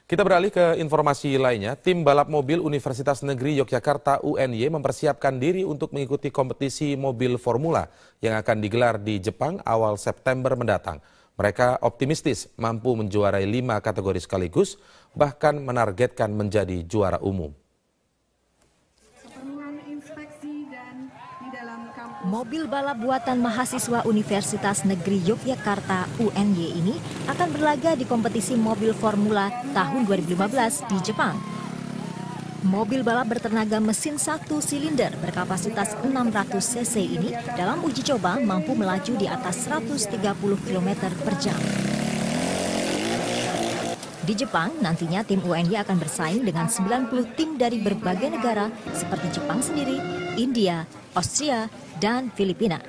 Kita beralih ke informasi lainnya. Tim balap mobil Universitas Negeri Yogyakarta UNY mempersiapkan diri untuk mengikuti kompetisi mobil formula yang akan digelar di Jepang awal September mendatang. Mereka optimistis mampu menjuarai 5 kategori sekaligus, bahkan menargetkan menjadi juara umum. Mobil balap buatan mahasiswa Universitas Negeri Yogyakarta UNY ini akan berlaga di kompetisi mobil formula tahun 2015 di Jepang. Mobil balap bertenaga mesin 1 silinder berkapasitas 600 cc ini dalam uji coba mampu melaju di atas 130 km per jam. Di Jepang, nantinya tim UNY akan bersaing dengan 90 tim dari berbagai negara seperti Jepang sendiri, India, Austria, dan Filipina.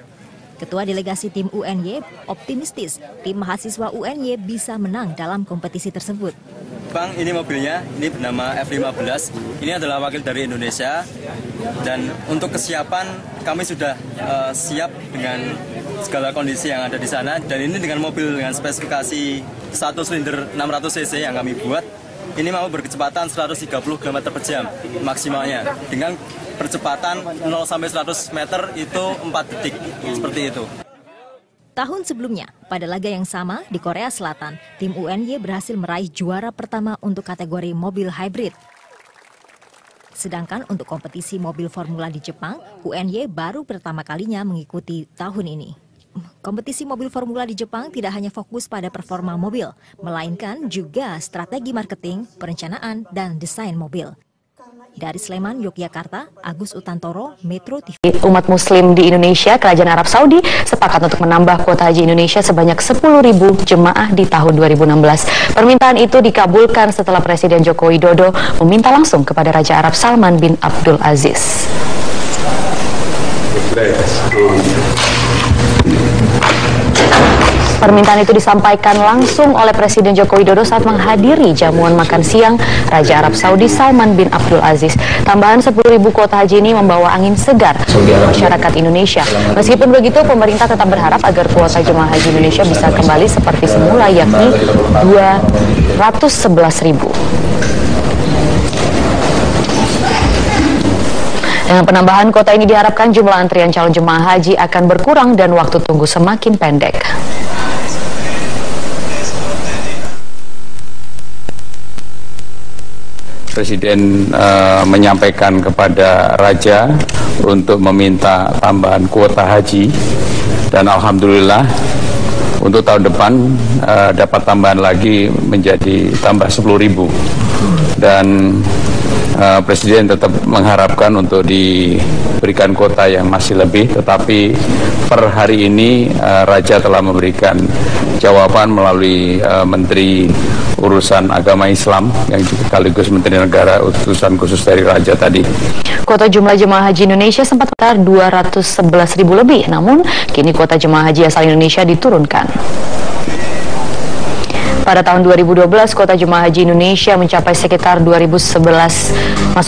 Ketua delegasi tim UNY optimistis tim mahasiswa UNY bisa menang dalam kompetisi tersebut. Bang, ini mobilnya, ini bernama F15. Ini adalah wakil dari Indonesia. Dan untuk kesiapan kami sudah siap dengan segala kondisi yang ada di sana. Dan ini dengan mobil dengan spesifikasi 1 silinder 600 cc yang kami buat. Ini mau berkecepatan 130 km per jam maksimalnya. Dengan percepatan 0 sampai 100 meter itu 4 detik, seperti itu. Tahun sebelumnya, pada laga yang sama di Korea Selatan, tim UNY berhasil meraih juara pertama untuk kategori mobil hybrid. Sedangkan untuk kompetisi mobil formula di Jepang, UNY baru pertama kalinya mengikuti tahun ini. Kompetisi mobil formula di Jepang tidak hanya fokus pada performa mobil, melainkan juga strategi marketing, perencanaan, dan desain mobil. Dari Sleman, Yogyakarta, Agus Utantoro, Metro TV. Umat Muslim di Indonesia, Kerajaan Arab Saudi sepakat untuk menambah kuota haji Indonesia sebanyak 10.000 jemaah di tahun 2016. Permintaan itu dikabulkan setelah Presiden Joko Widodo meminta langsung kepada Raja Arab Salman bin Abdul Aziz. Permintaan itu disampaikan langsung oleh Presiden Joko Widodo saat menghadiri jamuan makan siang Raja Arab Saudi Salman bin Abdul Aziz. Tambahan 10.000 kuota haji ini membawa angin segar masyarakat Indonesia. Meskipun begitu, pemerintah tetap berharap agar kuota jemaah haji Indonesia bisa kembali seperti semula, yakni 211.000. Dengan penambahan kuota ini diharapkan jumlah antrian calon jemaah haji akan berkurang dan waktu tunggu semakin pendek. Presiden menyampaikan kepada Raja untuk meminta tambahan kuota haji, dan alhamdulillah untuk tahun depan dapat tambahan lagi menjadi tambah 10.000, dan Presiden tetap mengharapkan untuk diberikan kuota yang masih lebih, tetapi per hari ini Raja telah memberikan jawaban melalui Menteri Urusan Agama Islam yang juga sekaligus Menteri Negara utusan khusus dari Raja tadi. Kuota jumlah jemaah haji Indonesia sempat sekitar 211.000 lebih, namun kini kuota jemaah haji asal Indonesia diturunkan. Pada tahun 2012, kuota jemaah haji Indonesia mencapai sekitar 211.000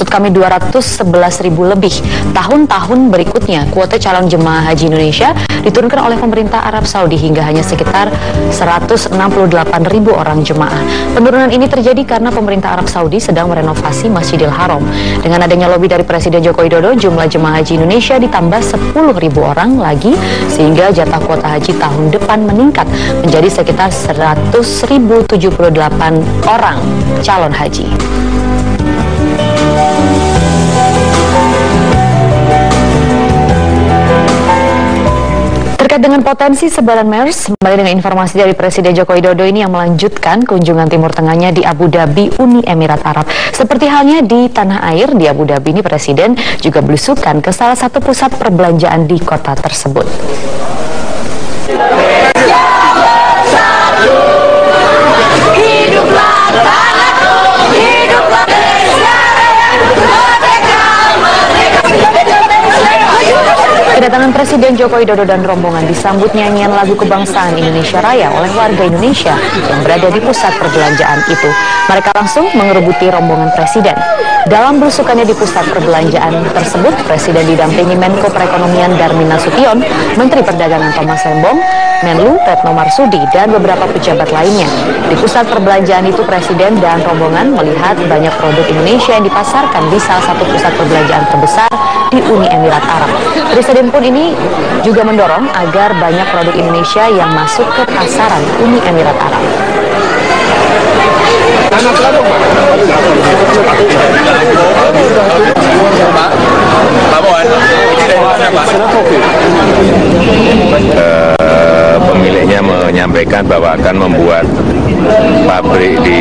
lebih. Tahun-tahun berikutnya, kuota calon jemaah haji Indonesia diturunkan oleh pemerintah Arab Saudi hingga hanya sekitar 168.000 orang jemaah. Penurunan ini terjadi karena pemerintah Arab Saudi sedang merenovasi Masjidil Haram. Dengan adanya lobi dari Presiden Joko Widodo, jumlah jemaah haji Indonesia ditambah 10.000 orang lagi, sehingga jatah kuota haji tahun depan meningkat menjadi sekitar 100.078 orang calon haji. Terkait dengan potensi sebaran MERS, kembali dengan informasi dari Presiden Joko Widodo ini yang melanjutkan kunjungan Timur Tengahnya di Abu Dhabi, Uni Emirat Arab. Seperti halnya di tanah air, di Abu Dhabi ini Presiden juga belusukan ke salah satu pusat perbelanjaan di kota tersebut. Kedatangan Presiden Joko Widodo dan rombongan disambut nyanyian lagu kebangsaan Indonesia Raya oleh warga Indonesia yang berada di pusat perbelanjaan itu. Mereka langsung mengerubuti rombongan Presiden. Dalam belusukannya di pusat perbelanjaan tersebut, Presiden didampingi Menko Perekonomian Darmin Nasution, Menteri Perdagangan Thomas Lembong, Menlu Retno Marsudi, dan beberapa pejabat lainnya. Di pusat perbelanjaan itu, Presiden dan rombongan melihat banyak produk Indonesia yang dipasarkan di salah satu pusat perbelanjaan terbesar di Uni Emirat Arab. Presiden pun ini juga mendorong agar banyak produk Indonesia yang masuk ke pasaran Uni Emirat Arab. Pemiliknya menyampaikan bahwa akan membuat pabrik di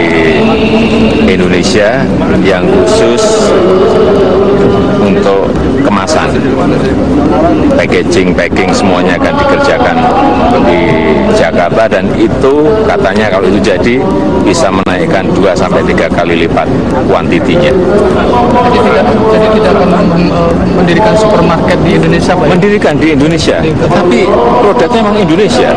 Indonesia yang khusus untuk kemasan, packing semuanya akan dikerjakan di Jakarta, dan itu katanya kalau itu jadi bisa menaikkan 2-3 kali lipat kuantitinya. Jadi tidak akan mendirikan supermarket di Indonesia, Pak? Mendirikan di Indonesia, tetapi produknya memang Indonesia,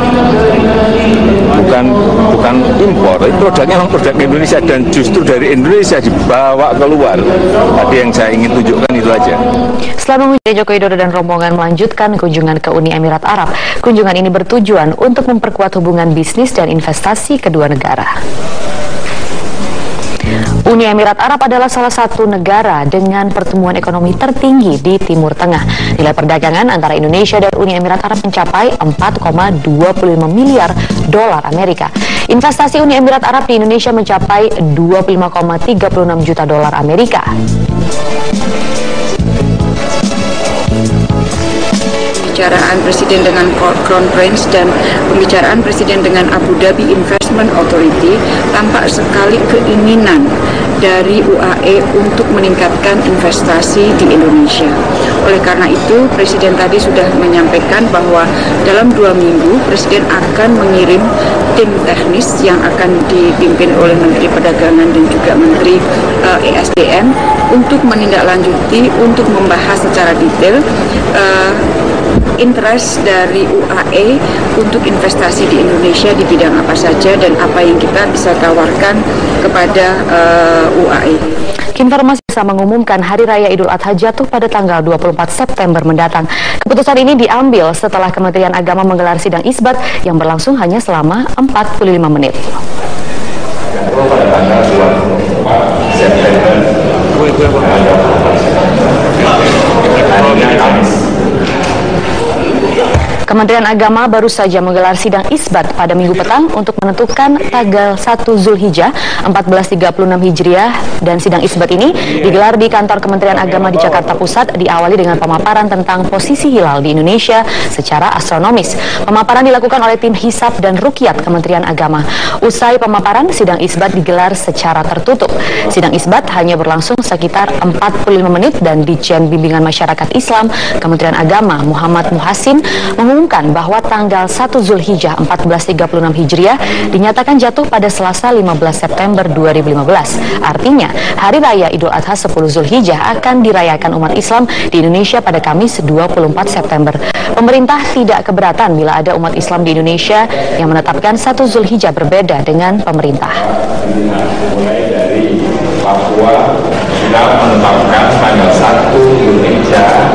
bukan impor. Produknya memang produk Indonesia, dan justru dari Indonesia dibawa keluar. Tadi yang saya ingin tunjukkan itu aja. Setelah mengunjungi Joko Widodo dan rombongan melanjutkan kunjungan ke Uni Emirat Arab. Kunjungan ini bertujuan untuk memperkuat hubungan bisnis dan investasi kedua negara. Uni Emirat Arab adalah salah satu negara dengan pertumbuhan ekonomi tertinggi di Timur Tengah. Nilai perdagangan antara Indonesia dan Uni Emirat Arab mencapai 4,25 miliar dolar Amerika. Investasi Uni Emirat Arab di Indonesia mencapai 25,36 juta dolar Amerika. Pembicaraan Presiden dengan Crown Prince dan pembicaraan Presiden dengan Abu Dhabi Investment Authority, tampak sekali keinginan dari UAE untuk meningkatkan investasi di Indonesia. Oleh karena itu, Presiden tadi sudah menyampaikan bahwa dalam 2 minggu Presiden akan mengirim tim teknis yang akan dipimpin oleh Menteri Perdagangan dan juga Menteri ESDM untuk menindaklanjuti, untuk membahas secara detail interest dari UAE untuk investasi di Indonesia di bidang apa saja dan apa yang kita bisa tawarkan kepada UAE. Informasi bisa mengumumkan Hari Raya Idul Adha jatuh pada tanggal 24 September mendatang. Keputusan ini diambil setelah Kementerian Agama menggelar sidang isbat yang berlangsung hanya selama 45 menit. Pada tanggal 24 September harinya Kamis. Kementerian Agama baru saja menggelar sidang isbat pada Minggu petang untuk menentukan tanggal 1 Zulhijjah 1436 Hijriah, dan sidang isbat ini digelar di kantor Kementerian Agama di Jakarta Pusat, diawali dengan pemaparan tentang posisi hilal di Indonesia secara astronomis. Pemaparan dilakukan oleh tim hisab dan ruqyat Kementerian Agama. Usai pemaparan, sidang isbat digelar secara tertutup. Sidang isbat hanya berlangsung sekitar 45 menit dan Ditjen Bimbingan Masyarakat Islam Kementerian Agama Muhammad Muhassin mengumumkan bahwa tanggal 1 Zulhijjah 1436 Hijriah dinyatakan jatuh pada Selasa 15 September 2015. Artinya, Hari Raya Idul Adha 10 Zulhijjah akan dirayakan umat Islam di Indonesia pada Kamis 24 September. Pemerintah tidak keberatan bila ada umat Islam di Indonesia yang menetapkan 1 Zulhijjah berbeda dengan pemerintah. Mulai dari Papua sudah menetapkan tanggal 1 Zulhijjah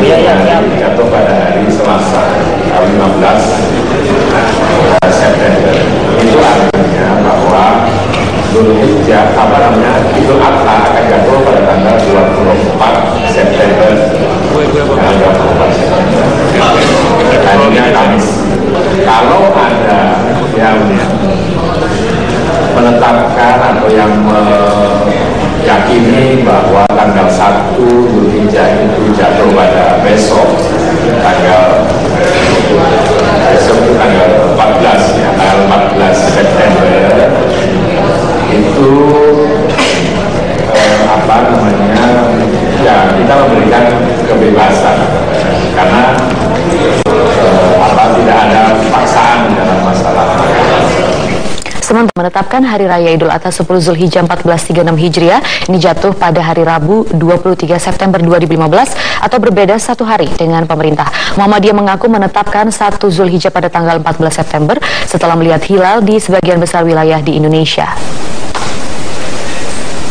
yang jatuh pada hari Selasa 15 September. Itu artinya bahwa Zulhijjah Idul Adha akan jatuh pada tanggal 24 September. Harinya Kamis. Kalau ada yang menetapkan atau yang meyakini bahwa tanggal 1 Zulhijjah itu jatuh pada besok tanggal 14 ya, tanggal 14 September itu ya kita memberikan kebebasan karena tidak ada paksaan dalam masalah. Sementara menetapkan Hari Raya Idul Adha 10 Zulhijjah 1436 Hijriah ini jatuh pada hari Rabu 23 September 2015 atau berbeda 1 hari dengan pemerintah. Muhammadiyah mengaku menetapkan 1 Zulhijjah pada tanggal 14 September setelah melihat hilal di sebagian besar wilayah di Indonesia.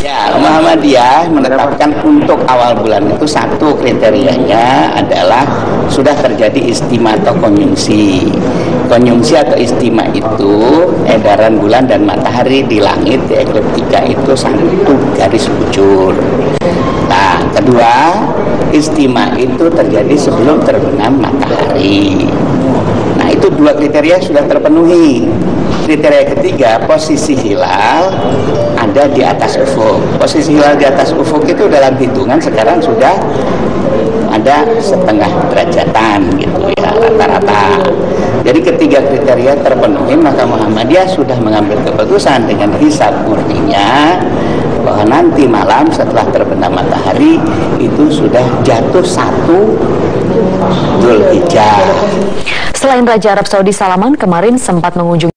Ya, Ya, Muhammadiyah menetapkan untuk awal bulan itu satu kriterianya adalah sudah terjadi istima atau konjungsi. Konjungsi atau istima itu edaran bulan dan matahari di langit di ekliptika itu satu garis bujur. Nah, kedua, istima itu terjadi sebelum terbenam matahari. Nah, itu dua kriteria sudah terpenuhi. Kriteria ketiga, posisi hilal ada di atas ufuk. Posisi hilal di atas ufuk itu dalam hitungan sekarang sudah ada setengah derajatan gitu ya, rata-rata. Jadi ketiga kriteria terpenuhi, maka Muhammadiyah sudah mengambil keputusan dengan hisab murninya bahwa nanti malam setelah terbenam matahari itu sudah jatuh 1 Dzulhijjah. Selain Raja Arab Saudi Salman kemarin sempat mengunjungi